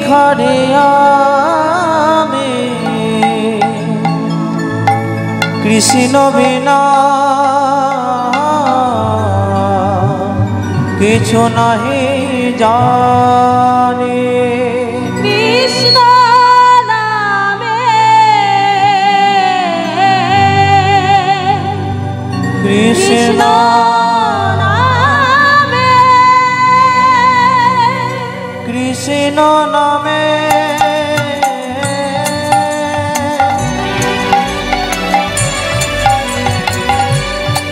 ভিখারি আমি কৃষ্ণ বিনা কিছু নাহি জানি। কৃষ্ণ নামে কৃষ্ণ নামে কৃষ্ণ নামে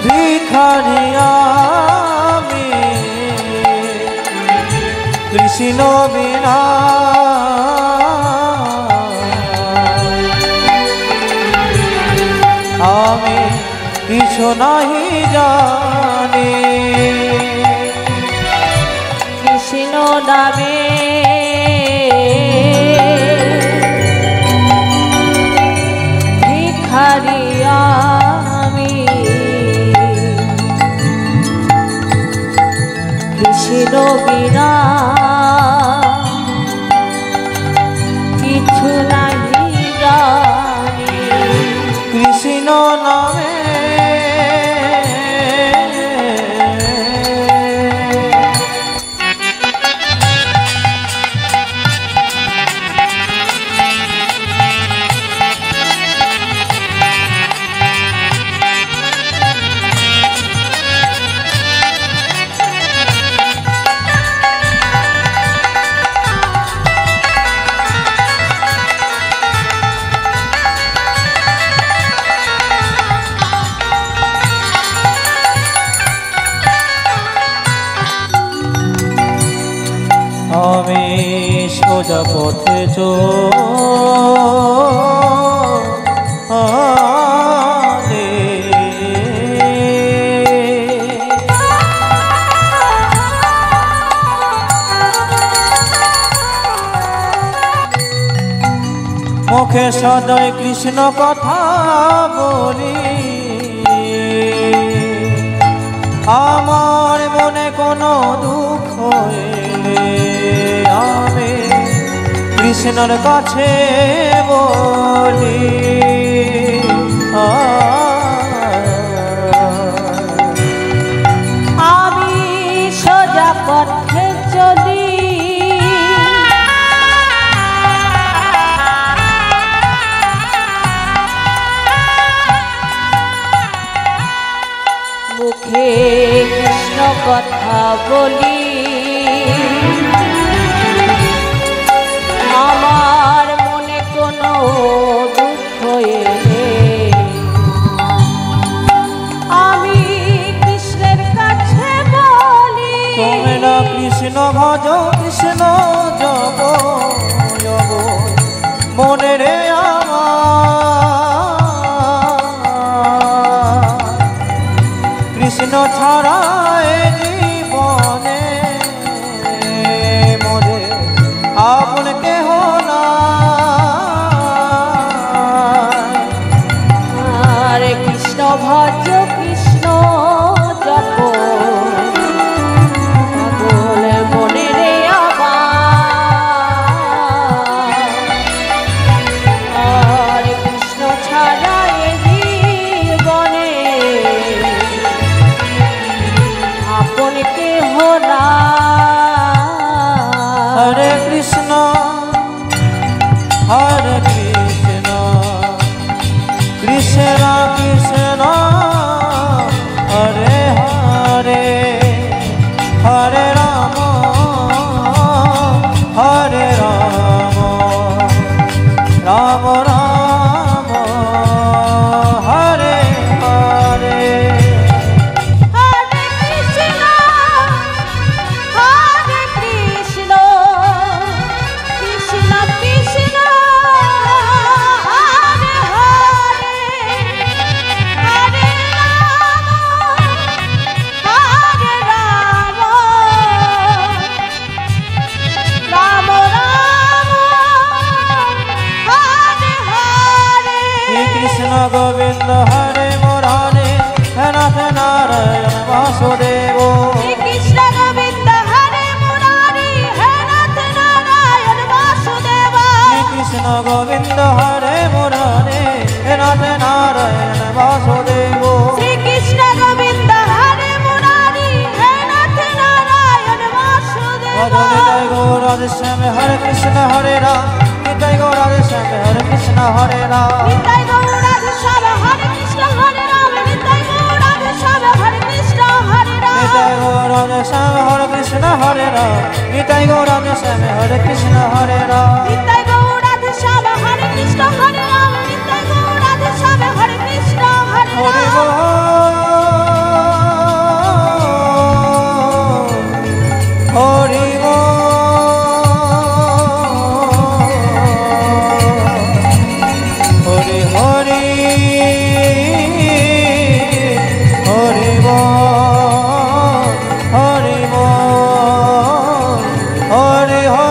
ভিখারি আমি কৃষ্ণ বিনা আমি কিছু নাহি জানি। কৃষ্ণ নামে ভিখারি আমি কৃষ্ণ বিনা কিছু নাহি জানি। কৃষ্ণ নামে আমি সোজা পথে চলি মুখে সদয় কৃষ্ণ কথা বলি। আমার মনে কোনো দুঃখ এলে আমি কৃষ্ণর কাছে বলি। আমি সোজা পথে চলি মুখে কৃষ্ণ কথা বলি। আমার মনে কোনো দুঃখ এলে আমি কৃষ্ণের কাছে বলি। তোমরা কৃষ্ণ ভজ কৃষ্ণ জপ জপ মনে রে আমার কৃষ্ণ ছাড়া এ জীবনে মোরে আপন কেহ নাই। আরে কৃষ্ণ ভজ কৃষ্ণ জপ বলে মনে রে আমার কৃষ্ণ ছাড়া এ জীবনে আপন কেহ নাই। হরে কৃষ্ণ হরে কৃষ্ণ কৃষ্ণ কৃষ্ণ হরে হরে হরে রাম হরে রাম রাম রাম হরে হরে। হরে কৃষ্ণ श्याम हरे कृष्ण हरे राम निताई गौर राधे श्याम हरे कृष्ण हरे राम নিতাই গৌর রাধে শ্যাম হরে কৃষ্ণ হরে রাম নিতাই গৌর রাধে শ্যাম হরে কৃষ্ণ হরে রাম निताई गौर राधे श्याम हरे कृष्ण हरे राम निताई गौर राधे श्याम हरे कृष्ण हरे राम নিতাই গৌর রাধে শ্যাম হরে কৃষ্ণ হরে রাম নিতাই গৌর রাধে শ্যাম হরে কৃষ্ণ হরে हरि রাম बोल हरि बोल हरि हरि हरि बोल हरि बोल हरि हरि